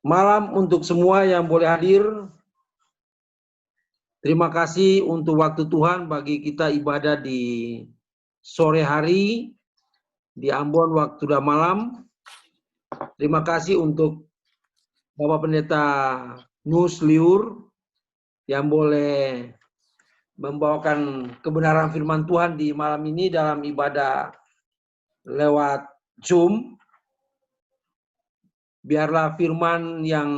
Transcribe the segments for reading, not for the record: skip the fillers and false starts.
malam untuk semua yang boleh hadir. Terima kasih untuk waktu Tuhan bagi kita ibadah di sore hari di Ambon waktu sudah malam. Terima kasih untuk Bapak Pendeta Nus Liur yang boleh membawakan kebenaran firman Tuhan di malam ini dalam ibadah lewat Zoom. Biarlah firman yang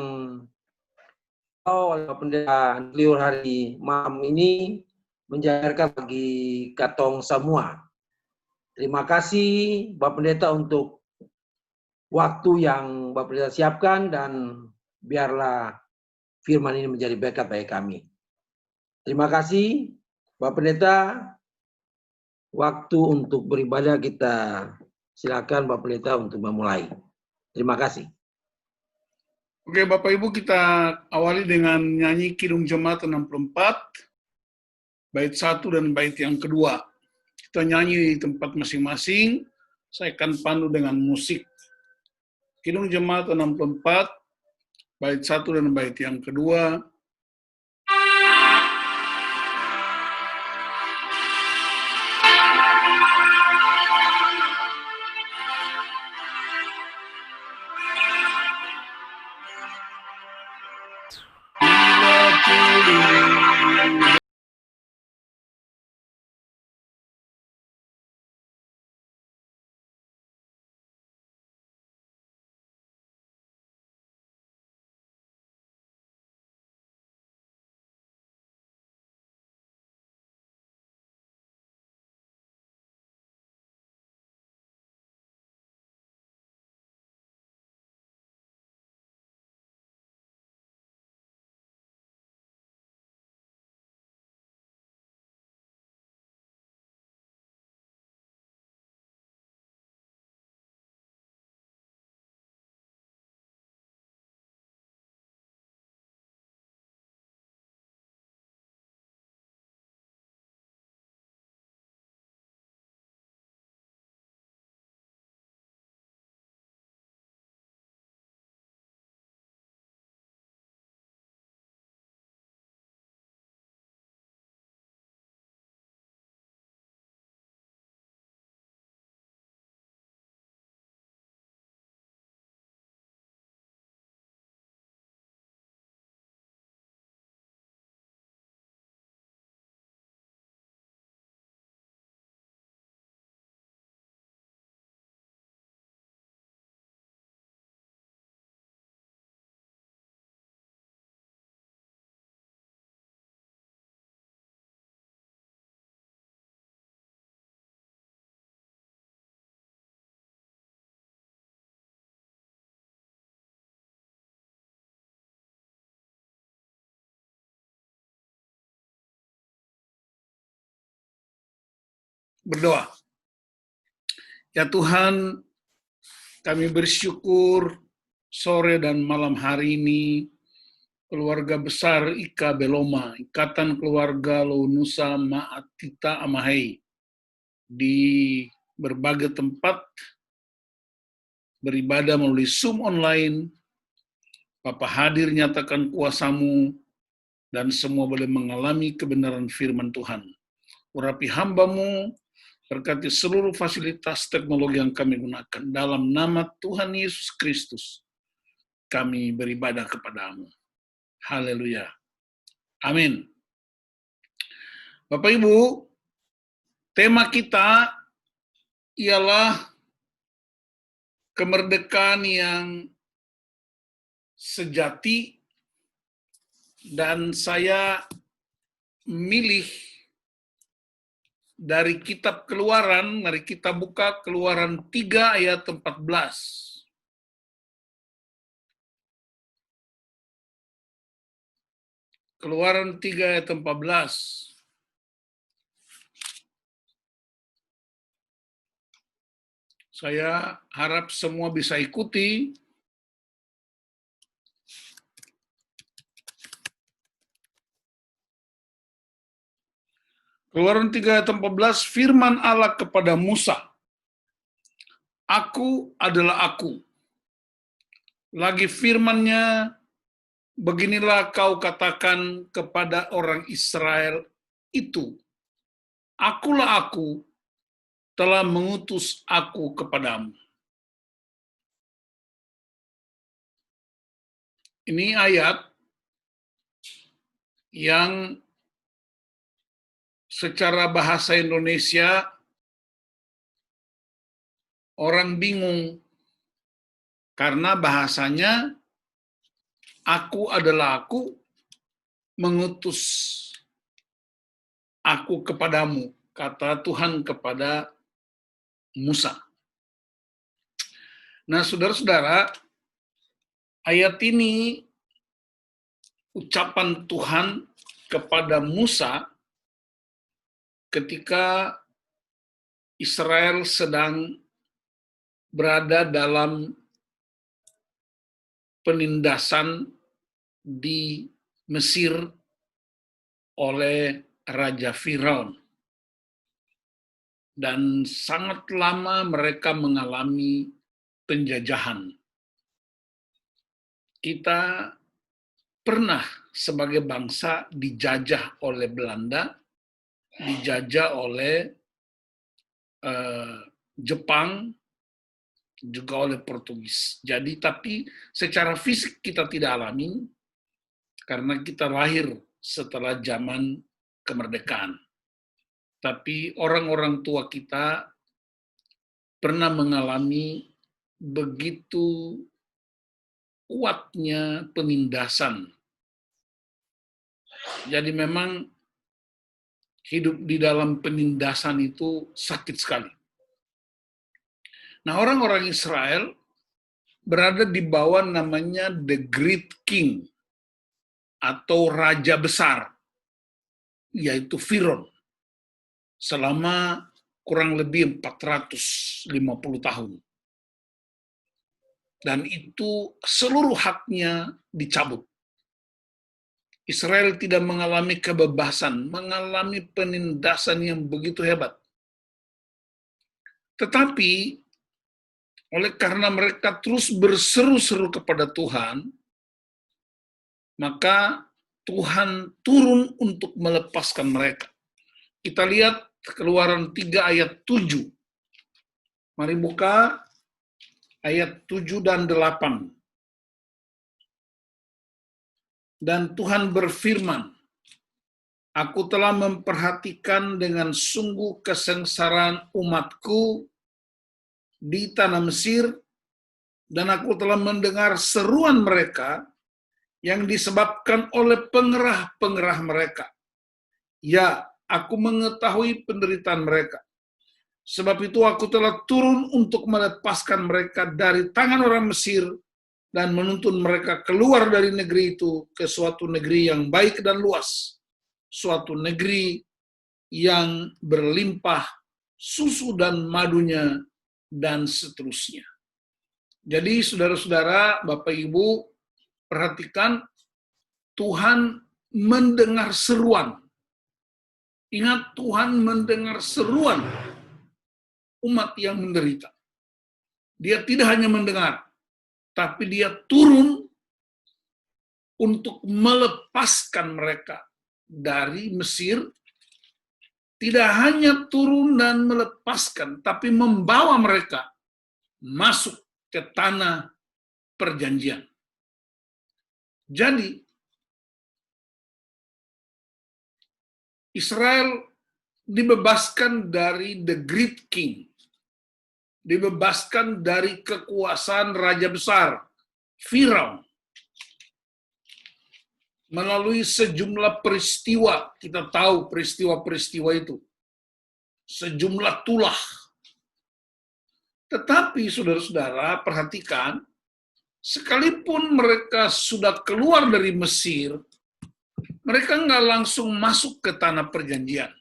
oleh Pendeta Liur hari malam ini menjajarkan bagi katong semua. Terima kasih Bapak Pendeta untuk waktu yang Bapak Pendeta siapkan dan biarlah firman ini menjadi berkat bagi kami. Terima kasih Bapak Pendeta. Waktu untuk beribadah kita silakan Bapak Pendeta untuk memulai. Terima kasih. Oke, Bapak Ibu, kita awali dengan nyanyi Kidung Jemaat 64, bait 1 dan bait yang kedua. Kita nyanyi di tempat masing-masing, saya akan pandu dengan musik. Kidung Jemaat 64, bait 1 dan bait yang kedua. Berdoa. Ya Tuhan, kami bersyukur sore dan malam hari ini keluarga besar Ika Beloma, Ikatan Keluarga Lounusa Ma'atita Amahei, di berbagai tempat beribadah melalui Zoom online. Bapa hadir nyatakan kuasa-Mu dan semua boleh mengalami kebenaran firman Tuhan. Urapi hamba-Mu, berkati seluruh fasilitas teknologi yang kami gunakan. Dalam nama Tuhan Yesus Kristus, kami beribadah kepada-Mu. Haleluya. Amin. Bapak Ibu, tema kita ialah kemerdekaan yang sejati, dan saya milih dari kitab Keluaran. Mari kita buka Keluaran 3 ayat 14. Keluaran 3 ayat 14. Saya harap semua bisa ikuti. Keluaran 3 ayat 14, firman Allah kepada Musa, Aku adalah Aku. Lagi firman-Nya, beginilah kau katakan kepada orang Israel itu, akulah aku, telah mengutus aku kepadamu. Ini ayat yang secara bahasa Indonesia orang bingung karena bahasanya aku adalah aku, mengutus aku kepadamu, kata Tuhan kepada Musa. Nah, saudara-saudara, ayat ini ucapan Tuhan kepada Musa ketika Israel sedang berada dalam penindasan di Mesir oleh Raja Firaun. Dan sangat lama mereka mengalami penjajahan. Kita pernah sebagai bangsa dijajah oleh Belanda, dijajah oleh Jepang, juga oleh Portugis. Jadi, tapi secara fisik kita tidak alami karena kita lahir setelah zaman kemerdekaan. Tapi orang-orang tua kita pernah mengalami begitu kuatnya penindasan. Jadi memang hidup di dalam penindasan itu sakit sekali. Nah, orang-orang Israel berada di bawah namanya The Great King atau Raja Besar, yaitu Firaun, selama kurang lebih 450 tahun. Dan itu seluruh haknya dicabut. Israel tidak mengalami kebebasan, mengalami penindasan yang begitu hebat. Tetapi, oleh karena mereka terus berseru-seru kepada Tuhan, maka Tuhan turun untuk melepaskan mereka. Kita lihat Keluaran 3 ayat 7. Mari buka ayat 7 dan 8. Dan Tuhan berfirman, aku telah memperhatikan dengan sungguh kesengsaraan umatku di tanah Mesir, dan aku telah mendengar seruan mereka yang disebabkan oleh pengerah-pengerah mereka. Ya, aku mengetahui penderitaan mereka. Sebab itu aku telah turun untuk melepaskan mereka dari tangan orang Mesir dan menuntun mereka keluar dari negeri itu ke suatu negeri yang baik dan luas, suatu negeri yang berlimpah susu dan madunya, dan seterusnya. Jadi saudara-saudara, Bapak Ibu, perhatikan, Tuhan mendengar seruan. Ingat, Tuhan mendengar seruan umat yang menderita. Dia tidak hanya mendengar, tapi dia turun untuk melepaskan mereka dari Mesir. Tidak hanya turun dan melepaskan, tapi membawa mereka masuk ke tanah perjanjian. Jadi, Israel dibebaskan dari the Great King, dibebaskan dari kekuasaan Raja Besar, Firaun, melalui sejumlah peristiwa. Kita tahu peristiwa-peristiwa itu, sejumlah tulah. Tetapi saudara-saudara, perhatikan, sekalipun mereka sudah keluar dari Mesir, mereka nggak langsung masuk ke tanah perjanjian.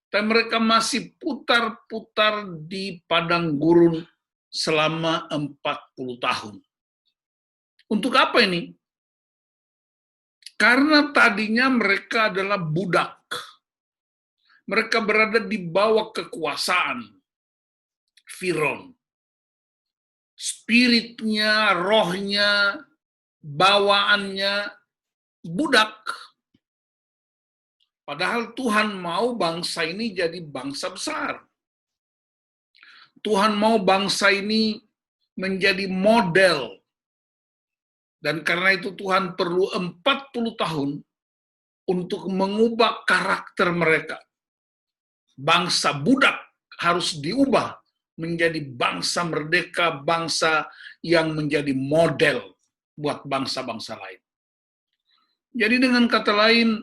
Dan mereka masih putar-putar di padang gurun selama 40 tahun. Untuk apa ini? Karena tadinya mereka adalah budak. Mereka berada di bawah kekuasaan Firaun. spiritnya, rohnya, bawaannya budak. Padahal Tuhan mau bangsa ini jadi bangsa besar. Tuhan mau bangsa ini menjadi model. Dan karena itu Tuhan perlu 40 tahun untuk mengubah karakter mereka. Bangsa budak harus diubah menjadi bangsa merdeka, bangsa yang menjadi model buat bangsa-bangsa lain. Jadi dengan kata lain,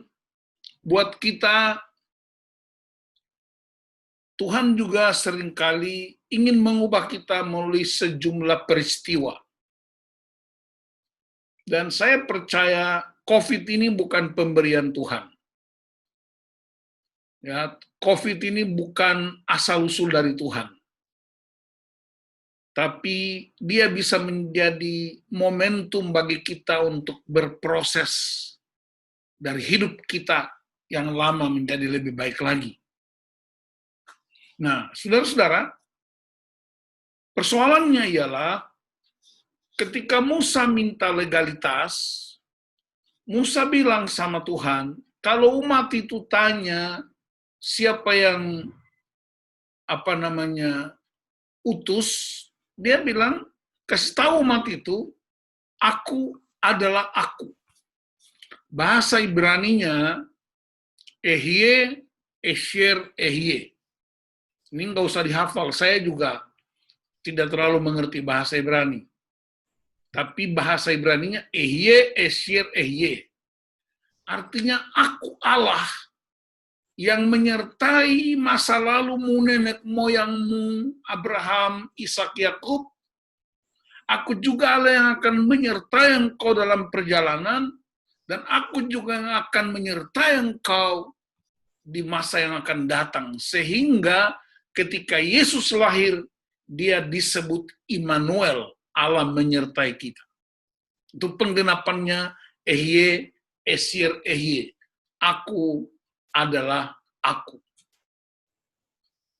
buat kita, Tuhan juga seringkali ingin mengubah kita melalui sejumlah peristiwa. Dan saya percaya COVID ini bukan pemberian Tuhan. Ya, COVID ini bukan asal-usul dari Tuhan. Tapi dia bisa menjadi momentum bagi kita untuk berproses dari hidup kita yang lama menjadi lebih baik lagi. Nah, saudara-saudara, persoalannya ialah ketika Musa minta legalitas, Musa bilang sama Tuhan, kalau umat itu tanya siapa yang utus, dia bilang, kasih tahu umat itu, aku adalah aku. Bahasa Ibraninya, Ehye, Esher, Ehye. Ini nggak usah dihafal, saya juga tidak terlalu mengerti bahasa Ibrani. Tapi bahasa Ibraninya, Ehye, Esher, Ehye. Artinya, aku Allah yang menyertai masa lalumu, nenek moyangmu, Abraham, Ishak, Yakub. Aku juga Allah yang akan menyertai engkau dalam perjalanan, dan aku juga yang akan menyertai engkau di masa yang akan datang. Sehingga ketika Yesus lahir, dia disebut Immanuel, Allah menyertai kita. Itu penggenapannya Ehye, Esir, Ehye. Aku adalah aku.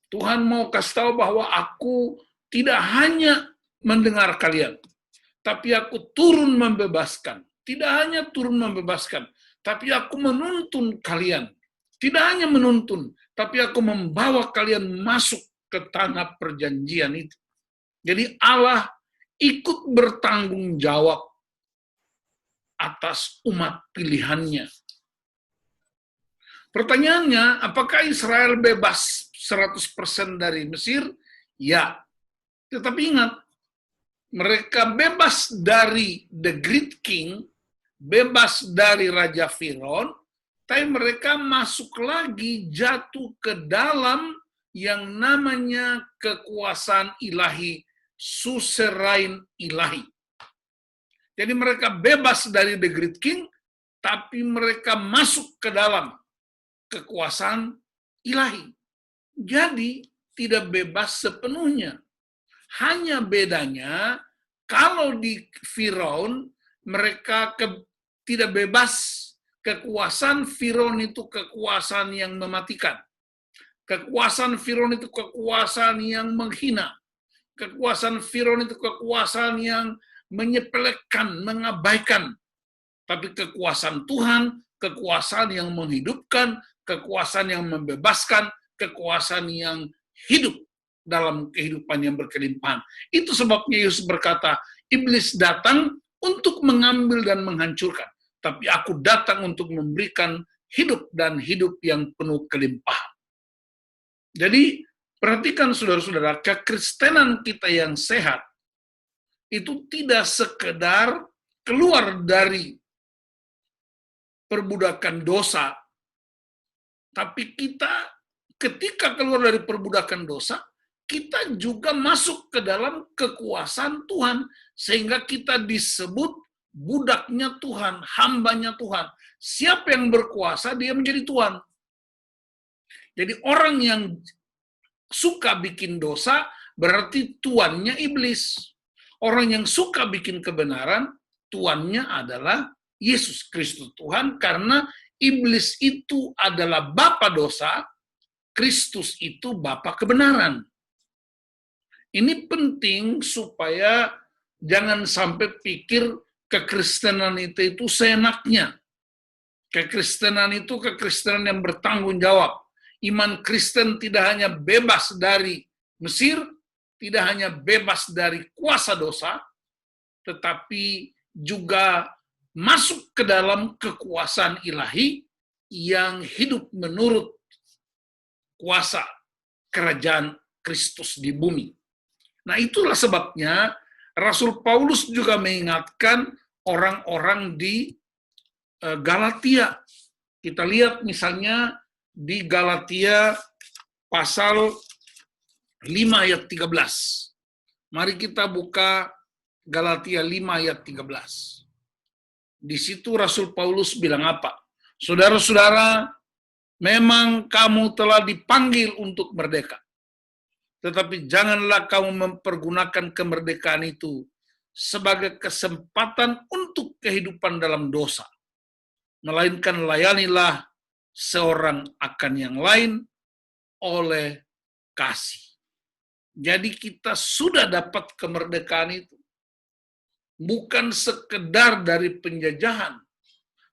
Tuhan mau kasih tahu bahwa aku tidak hanya mendengar kalian, tapi aku turun membebaskan. Tidak hanya turun membebaskan, tapi aku menuntun kalian. Tidak hanya menuntun, tapi aku membawa kalian masuk ke tanah perjanjian itu. Jadi Allah ikut bertanggung jawab atas umat pilihannya. Pertanyaannya, apakah Israel bebas 100% dari Mesir? Ya. Tetapi ingat, mereka bebas dari the Great King, bebas dari Raja Firaun, tapi mereka masuk lagi jatuh ke dalam yang namanya kekuasaan ilahi, suzerain ilahi. Jadi mereka bebas dari the Great King, tapi mereka masuk ke dalam kekuasaan ilahi. Jadi tidak bebas sepenuhnya. Hanya bedanya kalau di Firaun mereka tidak bebas. Kekuasaan Firaun itu kekuasaan yang mematikan. Kekuasaan Firaun itu kekuasaan yang menghina. Kekuasaan Firaun itu kekuasaan yang menyepelekan, mengabaikan. Tapi kekuasaan Tuhan, kekuasaan yang menghidupkan, kekuasaan yang membebaskan, kekuasaan yang hidup dalam kehidupan yang berkelimpahan. Itu sebabnya Yesus berkata, iblis datang untuk mengambil dan menghancurkan, tapi aku datang untuk memberikan hidup dan hidup yang penuh kelimpahan. Jadi, perhatikan saudara-saudara, kekristenan kita yang sehat itu tidak sekedar keluar dari perbudakan dosa, tapi kita ketika keluar dari perbudakan dosa, kita juga masuk ke dalam kekuasaan Tuhan, sehingga kita disebut budaknya Tuhan, hambanya Tuhan. Siapa yang berkuasa, dia menjadi Tuhan. Jadi orang yang suka bikin dosa, berarti tuannya iblis. Orang yang suka bikin kebenaran, tuannya adalah Yesus Kristus Tuhan, karena iblis itu adalah bapa dosa, Kristus itu bapa kebenaran. Ini penting supaya jangan sampai pikir kekristenan itu seenaknya. Kekristenan itu kekristenan yang bertanggung jawab. Iman Kristen tidak hanya bebas dari Mesir, tidak hanya bebas dari kuasa dosa, tetapi juga masuk ke dalam kekuasaan ilahi yang hidup menurut kuasa kerajaan Kristus di bumi. Nah, itulah sebabnya Rasul Paulus juga mengingatkan orang-orang di Galatia. Kita lihat misalnya di Galatia pasal 5 ayat 13. Mari kita buka Galatia 5 ayat 13. Di situ Rasul Paulus bilang apa? Saudara-saudara, memang kamu telah dipanggil untuk merdeka. Tetapi janganlah kamu mempergunakan kemerdekaan itu sebagai kesempatan untuk kehidupan dalam dosa. Melainkan layanilah seorang akan yang lain oleh kasih. Jadi kita sudah dapat kemerdekaan itu. Bukan sekedar dari penjajahan,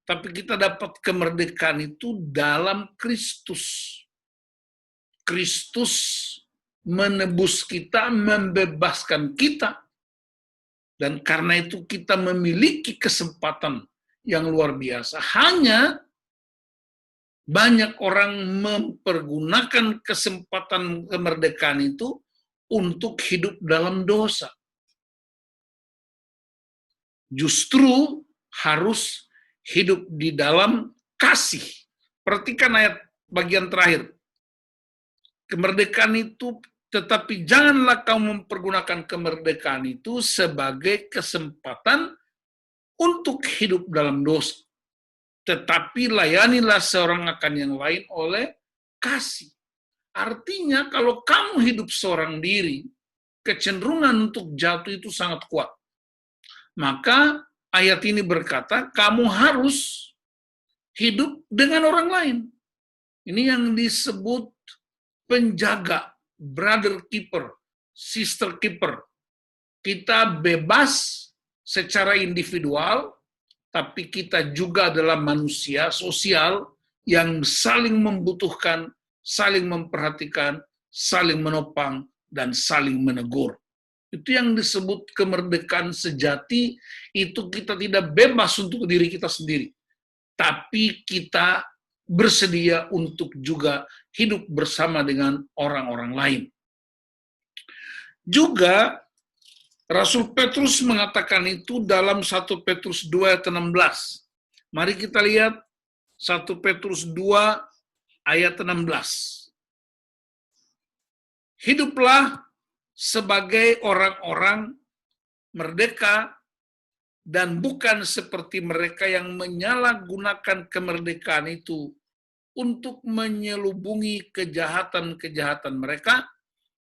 tapi kita dapat kemerdekaan itu dalam Kristus. Kristus menebus kita, membebaskan kita. Dan karena itu kita memiliki kesempatan yang luar biasa. Hanya banyak orang mempergunakan kesempatan kemerdekaan itu untuk hidup dalam dosa. Justru harus hidup di dalam kasih. Perhatikan ayat bagian terakhir. Kemerdekaan itu, tetapi janganlah kamu mempergunakan kemerdekaan itu sebagai kesempatan untuk hidup dalam dosa. Tetapi layanilah seorang akan yang lain oleh kasih. Artinya kalau kamu hidup seorang diri, kecenderungan untuk jatuh itu sangat kuat. Maka ayat ini berkata, kamu harus hidup dengan orang lain. Ini yang disebut penjaga, brother keeper, sister keeper. Kita bebas secara individual, tapi kita juga adalah manusia sosial yang saling membutuhkan, saling memperhatikan, saling menopang, dan saling menegur. Itu yang disebut kemerdekaan sejati, itu kita tidak bebas untuk diri kita sendiri. Tapi kita bersedia untuk juga hidup bersama dengan orang-orang lain. Juga Rasul Petrus mengatakan itu dalam 1 Petrus 2 ayat 16. Mari kita lihat 1 Petrus 2 ayat 16. Hiduplah sebagai orang-orang merdeka dan bukan seperti mereka yang menyalahgunakan kemerdekaan itu untuk menyelubungi kejahatan-kejahatan mereka,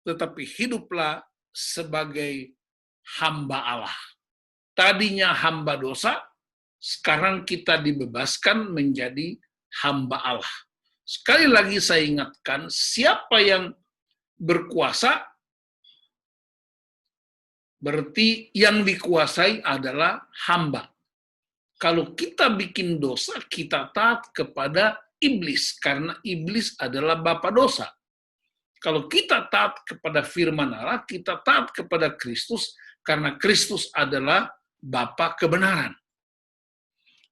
tetapi hiduplah sebagai hamba Allah. Tadinya hamba dosa, sekarang kita dibebaskan menjadi hamba Allah. Sekali lagi saya ingatkan, siapa yang berkuasa, berarti yang dikuasai adalah hamba. Kalau kita bikin dosa, kita taat kepada iblis, karena iblis adalah bapa dosa. Kalau kita taat kepada firman Allah, kita taat kepada Kristus, karena Kristus adalah Bapa kebenaran.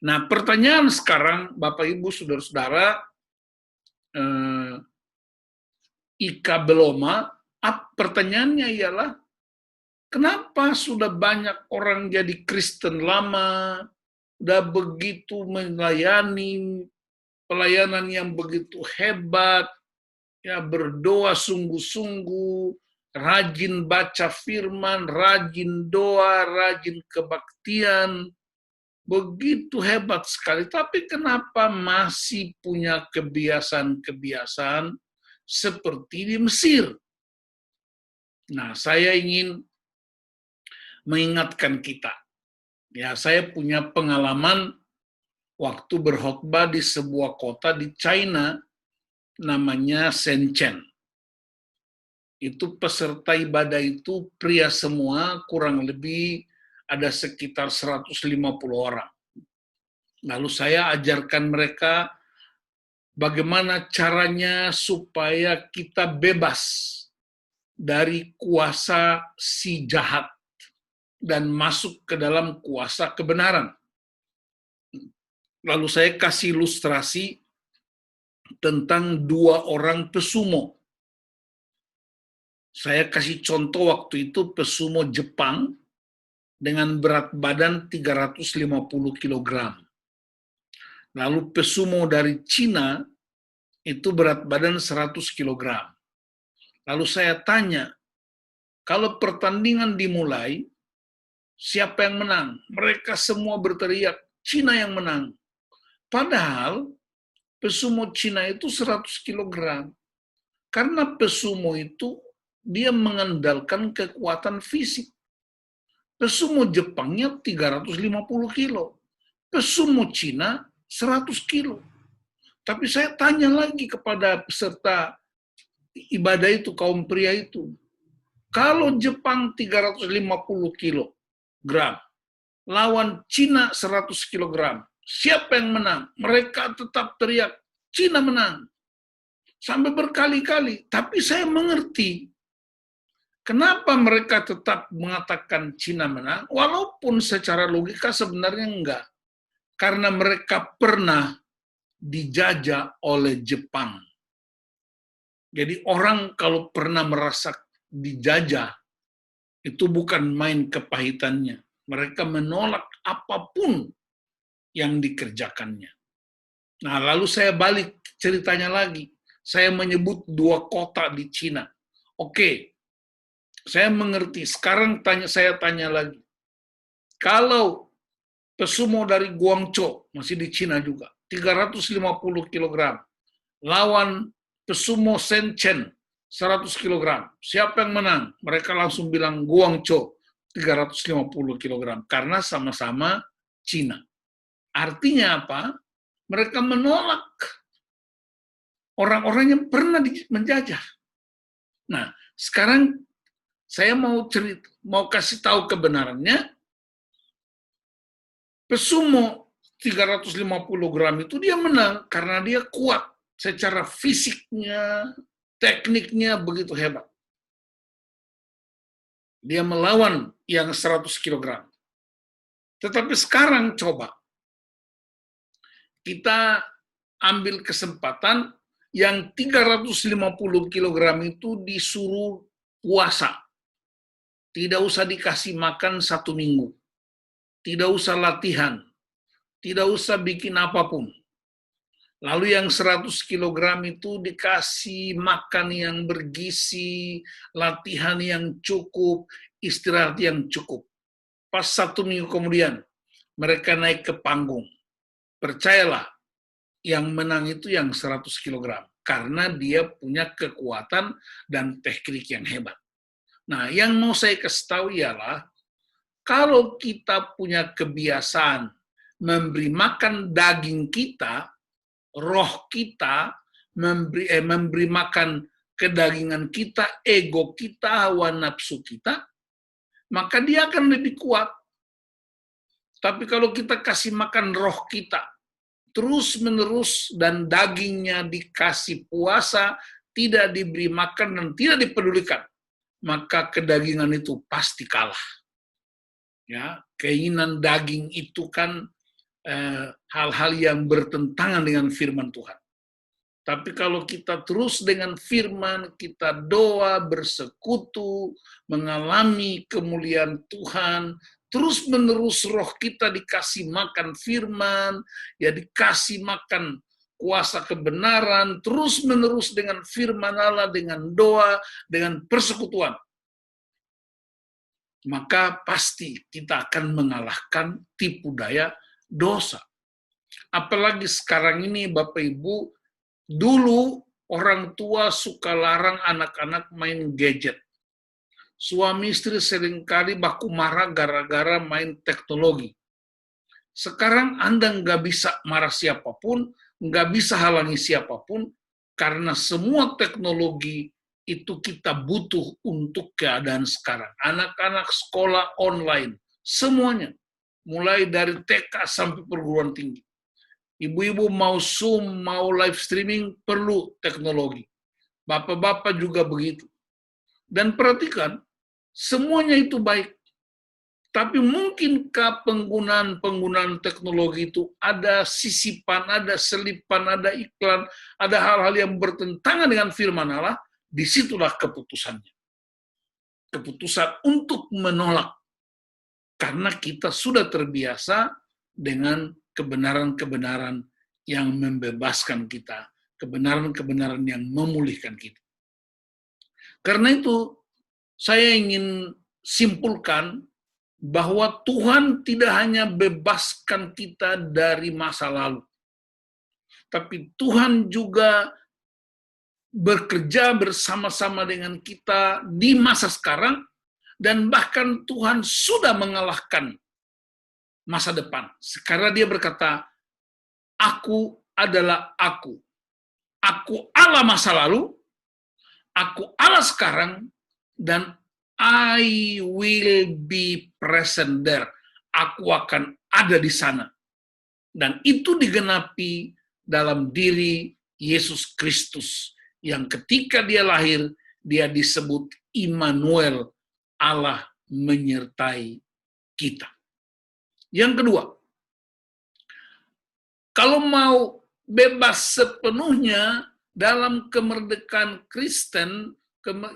Nah, pertanyaan sekarang, Bapak Ibu, Saudara-saudara, Ika Beloma, pertanyaannya ialah, kenapa sudah banyak orang jadi Kristen lama, udah begitu melayani, pelayanan yang begitu hebat, ya berdoa sungguh-sungguh, rajin baca firman, rajin doa, rajin kebaktian, begitu hebat sekali. Tapi kenapa masih punya kebiasaan-kebiasaan seperti di Mesir? Nah, saya ingin mengingatkan kita. Ya, saya punya pengalaman waktu berkhotbah di sebuah kota di China, namanya Shenzhen. Itu peserta ibadah itu pria semua, kurang lebih ada sekitar 150 orang. Lalu saya ajarkan mereka bagaimana caranya supaya kita bebas dari kuasa si jahat dan masuk ke dalam kuasa kebenaran. Lalu saya kasih ilustrasi tentang 2 orang pesumo. Saya kasih contoh waktu itu pesumo Jepang dengan berat badan 350 kg. Lalu pesumo dari Cina itu berat badan 100 kg. Lalu saya tanya, kalau pertandingan dimulai, siapa yang menang? Mereka semua berteriak, Cina yang menang. Padahal pesumo Cina itu 100 kg. Karena pesumo itu dia mengandalkan kekuatan fisik. Pesumo Jepangnya 350 kilo. Pesumo Cina 100 kilo. Tapi saya tanya lagi kepada peserta ibadah itu, kaum pria itu. Kalau Jepang 350 kilogram, lawan Cina 100 kilogram, siapa yang menang? Mereka tetap teriak, Cina menang. Sampai berkali-kali. Tapi saya mengerti kenapa mereka tetap mengatakan Cina menang, walaupun secara logika sebenarnya enggak. Karena mereka pernah dijajah oleh Jepang. Jadi orang kalau pernah merasa dijajah, itu bukan main kepahitannya. Mereka menolak apapun yang dikerjakannya. Nah, lalu saya balik ceritanya lagi. Saya menyebut 2 kota di Cina. Oke, saya mengerti. Sekarang saya tanya lagi. Kalau pesumo dari Guangzhou, masih di Cina juga, 350 kg, lawan pesumo Shenzhen, 100 kg. Siapa yang menang? Mereka langsung bilang Guangzhou, 350 kg. Karena sama-sama Cina. Artinya apa? Mereka menolak orang-orang yang pernah menjajah. Nah, sekarang saya mau kasih tahu kebenarannya. Pesumo 350 gram itu dia menang karena dia kuat secara fisiknya, tekniknya begitu hebat. Dia melawan yang 100 kg. Tetapi sekarang coba kita ambil kesempatan yang 350 kg itu disuruh puasa. Tidak usah dikasih makan 1 minggu. Tidak usah latihan, tidak usah bikin apapun. Lalu yang 100 kg itu dikasih makan yang bergizi, latihan yang cukup, istirahat yang cukup. Pas 1 minggu kemudian, mereka naik ke panggung. Percayalah, yang menang itu yang 100 kg. Karena dia punya kekuatan dan teknik yang hebat. Nah, yang mau saya kasih tahu ialah, kalau kita punya kebiasaan memberi makan daging kita, roh kita, memberi makan kedagingan kita, ego kita, hawa nafsu kita, maka dia akan lebih kuat. Tapi kalau kita kasih makan roh kita, terus-menerus dan dagingnya dikasih puasa, tidak diberi makan dan tidak dipedulikan, maka kedagingan itu pasti kalah. Ya, keinginan daging itu kan hal-hal yang bertentangan dengan firman Tuhan. Tapi kalau kita terus dengan firman, kita doa, bersekutu, mengalami kemuliaan Tuhan, terus-menerus roh kita dikasih makan firman, ya dikasih makan kuasa kebenaran, terus-menerus dengan firman Allah, dengan doa, dengan persekutuan, maka pasti kita akan mengalahkan tipu daya dosa. Apalagi sekarang ini Bapak Ibu, dulu orang tua suka larang anak-anak main gadget. Suami istri seringkali baku marah gara-gara main teknologi. Sekarang Anda nggak bisa marah siapapun, nggak bisa halangi siapapun, karena semua teknologi itu kita butuh untuk keadaan sekarang. Anak-anak sekolah online, semuanya. Mulai dari TK sampai perguruan tinggi. Ibu-ibu mau Zoom, mau live streaming, perlu teknologi. Bapak-bapak juga begitu. Dan perhatikan, semuanya itu baik. Tapi mungkinkah penggunaan teknologi itu ada sisipan, ada selipan, ada iklan, ada hal-hal yang bertentangan dengan firman Allah, disitulah keputusannya. Keputusan untuk menolak. Karena kita sudah terbiasa dengan kebenaran-kebenaran yang membebaskan kita, kebenaran-kebenaran yang memulihkan kita. Karena itu, saya ingin simpulkan bahwa Tuhan tidak hanya bebaskan kita dari masa lalu, tapi Tuhan juga bekerja bersama-sama dengan kita di masa sekarang, dan bahkan Tuhan sudah mengalahkan masa depan. Sekarang dia berkata, aku adalah aku. Aku Allah masa lalu, aku Allah sekarang, dan I will be present there. Aku akan ada di sana. Dan itu digenapi dalam diri Yesus Kristus. Yang ketika dia lahir, dia disebut Immanuel, Allah menyertai kita. Yang kedua, kalau mau bebas sepenuhnya dalam kemerdekaan Kristen,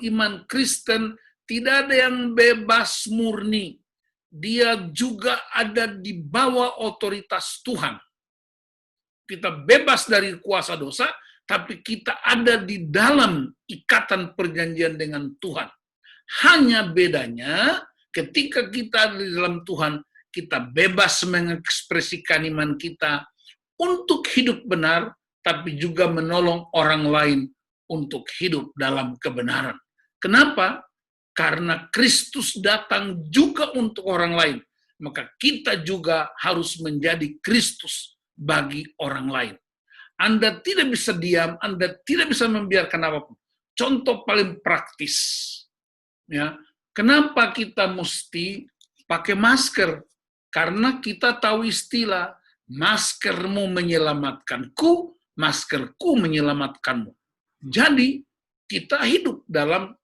iman Kristen, tidak ada yang bebas murni. Dia juga ada di bawah otoritas Tuhan. Kita bebas dari kuasa dosa, tapi kita ada di dalam ikatan perjanjian dengan Tuhan. Hanya bedanya, ketika kita di dalam Tuhan, kita bebas mengekspresikan iman kita untuk hidup benar, tapi juga menolong orang lain untuk hidup dalam kebenaran. Kenapa? Karena Kristus datang juga untuk orang lain. Maka kita juga harus menjadi Kristus bagi orang lain. Anda tidak bisa diam, Anda tidak bisa membiarkan apapun. Contoh paling praktis. Ya, kenapa kita mesti pakai masker? Karena kita tahu istilah, maskermu menyelamatkanku, maskerku menyelamatkanmu. Jadi, kita hidup dalam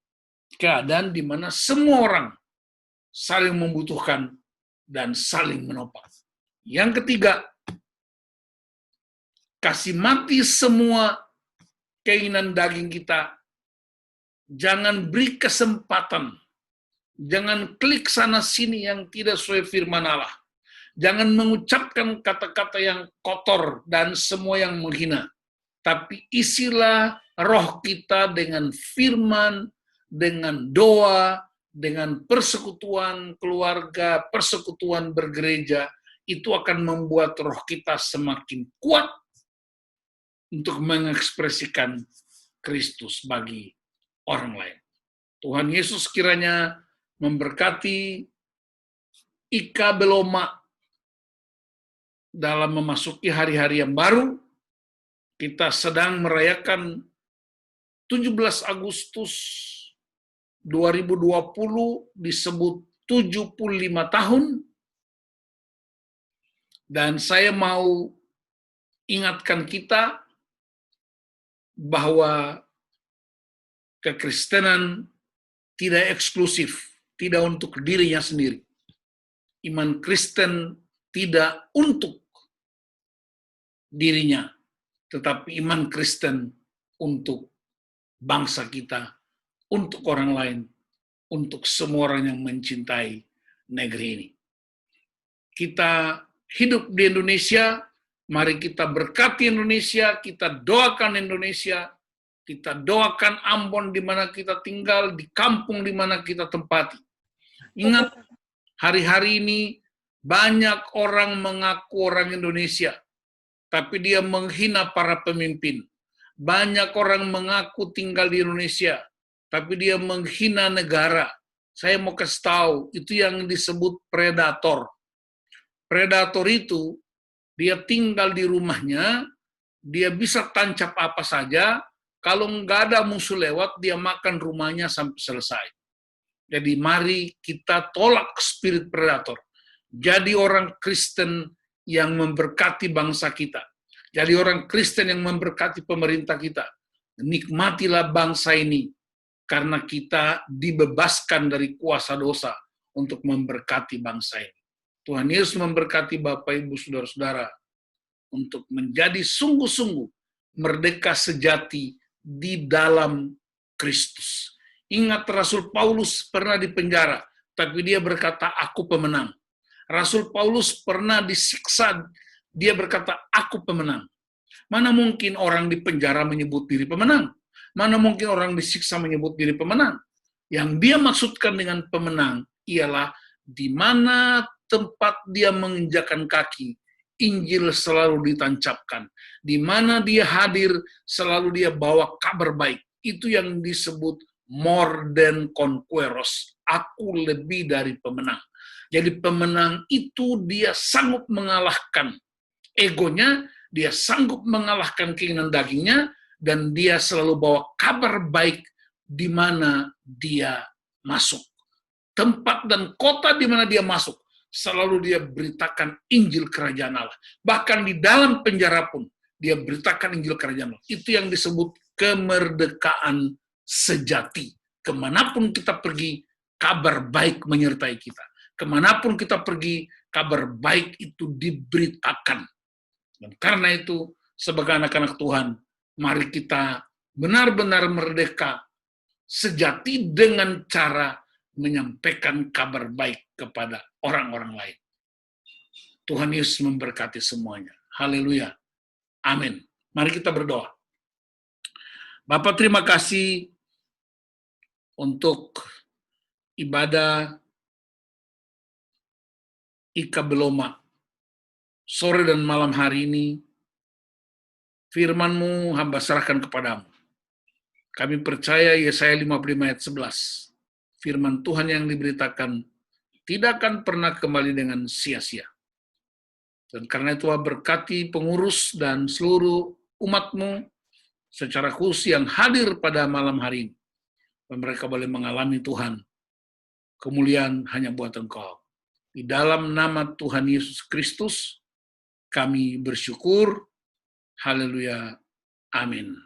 keadaan di mana semua orang saling membutuhkan dan saling menopang. Yang ketiga, kasih mati semua keinginan daging kita. Jangan beri kesempatan. Jangan klik sana-sini yang tidak sesuai firman Allah. Jangan mengucapkan kata-kata yang kotor dan semua yang menghina. Tapi isilah roh kita dengan firman, dengan doa, dengan persekutuan keluarga, persekutuan bergereja. Itu akan membuat roh kita semakin kuat untuk mengekspresikan Kristus bagi orang lain. Tuhan Yesus kiranya memberkati Ika Beloma dalam memasuki hari-hari yang baru. Kita sedang merayakan 17 Agustus 2020 disebut 75 tahun. Dan saya mau ingatkan kita bahwa kekristenan tidak eksklusif, tidak untuk dirinya sendiri. Iman Kristen tidak untuk dirinya, tetapi iman Kristen untuk bangsa kita, untuk orang lain, untuk semua orang yang mencintai negeri ini. Kita hidup di Indonesia, mari kita berkati Indonesia, kita doakan Indonesia, kita doakan Ambon di mana kita tinggal, di kampung di mana kita tempati. Ingat, hari-hari ini banyak orang mengaku orang Indonesia, tapi dia menghina para pemimpin. Banyak orang mengaku tinggal di Indonesia, tapi dia menghina negara. Saya mau kasih tahu, itu yang disebut predator. Predator itu, dia tinggal di rumahnya, dia bisa tancap apa saja. Kalau nggak ada musuh lewat, dia makan rumahnya sampai selesai. Jadi mari kita tolak spirit predator. Jadi orang Kristen yang memberkati bangsa kita. Jadi orang Kristen yang memberkati pemerintah kita. Nikmatilah bangsa ini, karena kita dibebaskan dari kuasa dosa untuk memberkati bangsa ini. Tuhan Yesus memberkati Bapak, Ibu, Saudara-saudara untuk menjadi sungguh-sungguh merdeka sejati di dalam Kristus. Ingat, Rasul Paulus pernah dipenjara, tapi dia berkata, aku pemenang. Rasul Paulus pernah disiksa, dia berkata, aku pemenang. Mana mungkin orang di penjara menyebut diri pemenang? Mana mungkin orang disiksa menyebut diri pemenang? Yang dia maksudkan dengan pemenang ialah di mana tempat dia menginjakan kaki, Injil selalu ditancapkan. Di mana dia hadir, selalu dia bawa kabar baik. Itu yang disebut more than conquerors. Aku lebih dari pemenang. Jadi pemenang itu dia sanggup mengalahkan egonya, dia sanggup mengalahkan keinginan dagingnya, dan dia selalu bawa kabar baik di mana dia masuk. Tempat dan kota di mana dia masuk, selalu dia beritakan Injil Kerajaan Allah. Bahkan di dalam penjara pun, dia beritakan Injil Kerajaan Allah. Itu yang disebut kemerdekaan sejati. Kemanapun kita pergi, kabar baik menyertai kita. Kemanapun kita pergi, kabar baik itu diberitakan. Dan karena itu, sebagai anak-anak Tuhan, mari kita benar-benar merdeka sejati dengan cara menyampaikan kabar baik kepada orang-orang lain. Tuhan Yesus memberkati semuanya. Haleluya. Amin. Mari kita berdoa. Bapa, terima kasih untuk ibadah Ika Beloma sore dan malam hari ini. Firman-Mu hamba serahkan kepadamu. Kami percaya Yesaya 55 ayat 11. Firman Tuhan yang diberitakan tidak akan pernah kembali dengan sia-sia. Dan karena itu berkati pengurus dan seluruh umat-Mu secara khusus yang hadir pada malam hari ini. Dan mereka boleh mengalami Tuhan. Kemuliaan hanya buat Engkau. Di dalam nama Tuhan Yesus Kristus, kami bersyukur. Haleluya. Amin.